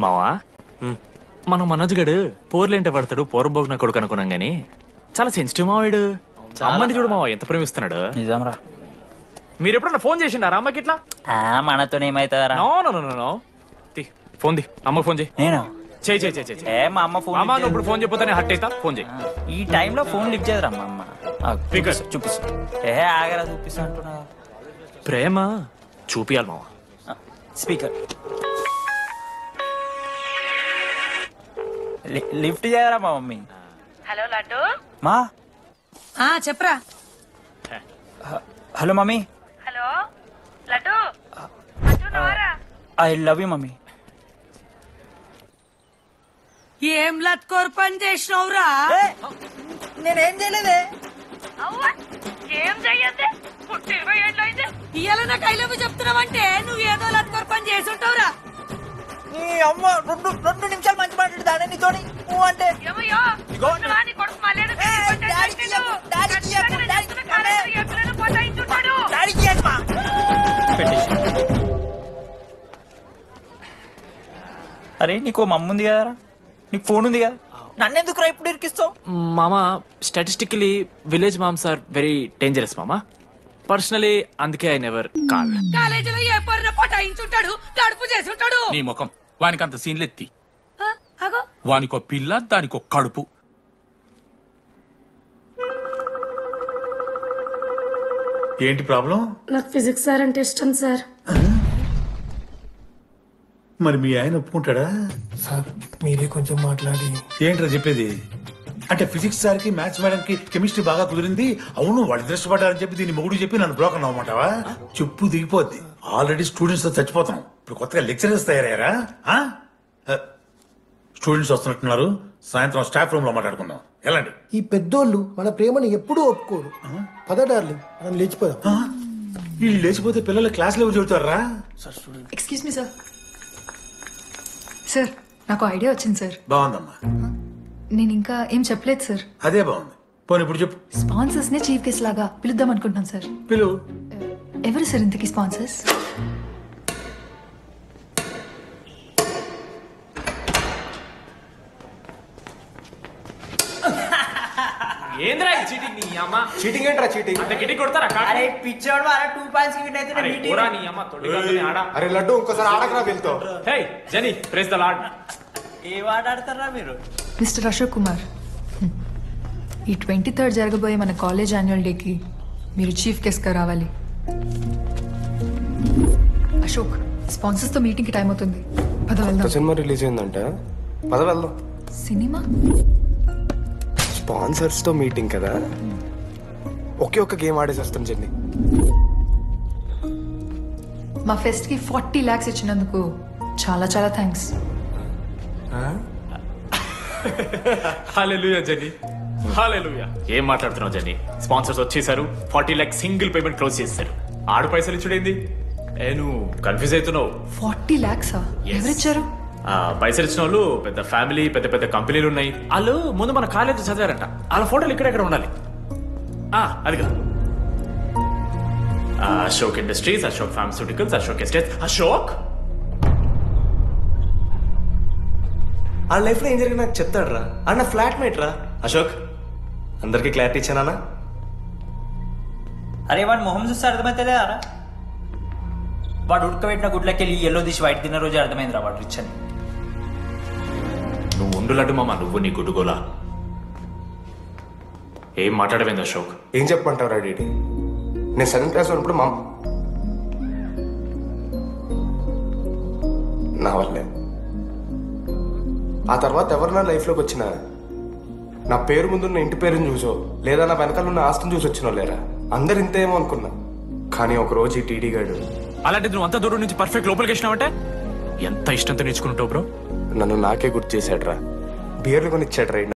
మావా మనం మనోజ్ గడు పోర్లేంటే పడతాడు పోరబోగు నా కొడుకు అనుకున్నాం గానీ చాలా సెన్సిటివ్ మావాడు. అమ్మని చూడు మావా ఎంత ప్రేమిస్తున్నాడు. నిజంరా. మీరు ఎప్పుడన్నా ఫోన్ చేసిండారా అమ్మకి ఇట్లా? మనతో ఏమైతుందరా? No no no no phone ది అమ్మకి ఫోన్ చేయి. నేను చేయి చేయి చేయి చేయి. మా అమ్మ ఫోన్ అమ్మ ఇప్పుడు ఫోన్ చెప్పితే హట్ అవుతా. ఫోన్ చేయి. ఈ టైంలో ఫోన్ లిఫ్ట్ చేయదురా మా అమ్మ. చూపిస్తా. ఆగరా చూపిస్తా అంటున్నా. ప్రేమ చూపియాలి మావా. స్పీకర్ లిఫ్ట్ చేయరా మా మమ్మీ. హలో లడ్డు. మా చెప్పరా. Hello mummy. Hello laddu. I love you mummy. ఏం లత్కోర్ పని చేసినవురా? నేనేం చేయలేదే. ఏం చెయ్యద్దే. పుట్టి 20 ఏళ్ళైంది. ఇయ్యాల నాకు ఐ లవ్ యూ చెప్తున్నావంటే నువ్వు ఏదో లత్కోర్ పని చేసి ఉంటావురా. నీ అమ్మ రెండు నిమిషాలు మంచి మాట్లాడుతానే నీతోని. నువ్వు అంటే ఏమయ్యో నీ కొడుకు మళ్ళీ అరే నీకు మమ్మ ఉంది కదరా, నీకు ఫోన్ ఉంది కదా, నన్నెందుకు రా ఇప్పుడు ఇరికిస్తావు? మామా statistically village moms are very dangerous మామా. పర్సనలీ అందుకే ఐ నెవర్ కాల్. కాలేజీలో ఏ పొరిన పటాయించుంటాడు, కడుపు చేసి ఉంటాడు. నీ ముఖం వానికి అంత సీన్లెత్తి. వానికో పిల్ల దానికో కడుపు. ఏంటి ప్రాబ్లం? నాకు ఫిజిక్స్ సార్ అంటే ఇష్టం సార్. మరి మీ ఆయన ఒప్పుకుంటాడా? సార్ మీరే కొంచెం మాట్లాడి. ఏంట్రా చెప్పేది? అంటే ఫిజిక్స్ సార్కి మ్యాథ్స్ మేడంకి కెమిస్ట్రీ బాగా కుదిరింది. అవును వాళ్ళు ఇష్టపడ్డారని చెప్పి దీన్ని మొగుడు చెప్పి నన్ను బ్రోకర్ అవ్వమంటావా? చెప్పు దిగిపోద్ది. ఆల్రెడీ స్టూడెంట్స్ తో చచ్చిపోతాం, ఇప్పుడు కొత్తగా లెక్చరర్స్ తయారయ్యారా? స్టూడెంట్స్ వస్తున్నట్టున్నారు, సాయంత్రం స్టాఫ్ రూమ్ లో మాట్లాడుకుందాం. ఎలాంటి ఈ పెద్దోళ్ళు మన ప్రేమని ఎప్పుడూ ఒప్పుకోరు. పద డార్లింగ్ మనం లేచిపోదాం. వీళ్ళు లేచిపోతే పిల్లలు క్లాస్ లో చెబుతారా? Excuse me sir. సార్ నాకు ఐడియా వచ్చింది సార్. బాగుందమ్మా. నేను ఇంకా ఏం చెప్పలేదు సార్. అదే బాగుంది. పోనీ ఇప్పుడు చెప్పు. స్పాన్సర్స్ నే చీఫ్ గెస్ట్ లాగా పిలుద్దాం అనుకుంటున్నాను సార్. పిలువు. ఎవరు సార్ ఇంతకీ స్పాన్సర్స్? ఏంద్రా చీటింగ్? నీ అమ్మ చీటింగ్ ఏంట్రా చీటింగ్? అంత గిటి కొడతారా? అరే పిచ్చోడు, 2 పాయింట్స్ విన్ అయితే నీ అమ్మ తొడిగాని ఆడ. అరే లడ్డు ఇంకోసారి ఆడకరా వెళ్తావు. హే జని ప్రెస్ ద లార్డ్. ఏ వాడు ఆడతారా మీరు? మిస్టర్ అశోక్ కుమార్, ఈ 23rd జరగబోయే మన కాలేజ్ యాన్యువల్ డేకి మీరు చీఫ్ గెస్ట్గా రావాలి. అశోక్, స్పాన్సర్స్తో మీటింగ్కి టైం అవుతుంది. పద వెళ్దాం. సినిమా రిలీజ్ అయిందంట, పద వెళ్దాం. సినిమా? స్పాన్సర్స్ తో మీటింగ్ కదా, ఒకే ఒక్క గేమ్ ఆడేసి వస్తాం జర్నీ. మా ఫెస్ట్కి 40 lakhs ఇచ్చినందుకు చాలా చాలా థ్యాంక్స్. హల్లెలూయా జని, హల్లెలూయా. ఏం మాట్లాడుతున్నావు జని? స్పాన్సర్స్ వచ్చేసారు, 40 lakhs సింగిల్ పేమెంట్ క్లోజ్ చేస్తారు. ఆడు పైసలు ఇచ్చుడేంది? నువ్వు కన్ఫ్యూజ్ అవుతున్నావు. 40 lakhs ఎవరిచ్చారు? పైసలు ఇచ్చిన వాళ్ళు పెద్ద ఫ్యామిలీ, పెద్ద పెద్ద కంపెనీలు ఉన్నాయి. వాళ్ళు ముందు మన కాలేజ్ చదివారంట. వాళ్ళ ఫోటోలు ఇక్కడెక్కడ ఉండాలి. అదిగా Ashok industries, Ashok pharmaceuticals, Ashok estates. Ashok ఆ లైఫ్ లో ఏం జరిగింది నాకు చెప్తాడు రా. అన్న ఫ్లాట్ మేట్ రా అశోక్. అందరికి క్లారిటీ ఇచ్చానా? అరే వాడు మొహం చూస్తే అర్థమైతే రా. వాడు ఉడకబెట్టిన గుడ్లకి వెళ్ళి ఎల్లో తీసి వైట్ తిన్న రోజు అర్థమైందిరా వాడు రిచ్ అని. నువ్వు ఉండులడ్డు మామ, నువ్వు నీ గుడ్డుగోలా. ఏం మాట్లాడవేంది అశోక్? ఏం చెప్పమంటావు రా డీటీ? నేను 7th క్లాస్ ఉన్నప్పుడు నా వల్లే. ఆ తర్వాత ఎవరు నా లైఫ్లోకి వచ్చినా నా పేరు ముందున్న ఇంటి పేరుని చూసో లేదా నా వెనకాల ఉన్న ఆస్తిని చూసి వచ్చినో లేరా, అందరు ఇంతేమో అనుకున్నా. కానీ ఒక రోజు ఈ టీడీ గాడు అలాంటిది నువ్వు అంత దూరం నుంచి పర్ఫెక్ట్ లోపలికి వచ్చినావంటే ఎంత ఇష్టంతో నేర్చుకుంటావు బ్రో. నన్ను నాకే గుర్తు చేశాడు రా. బియర్లు కొని ఇచ్చాడు రా.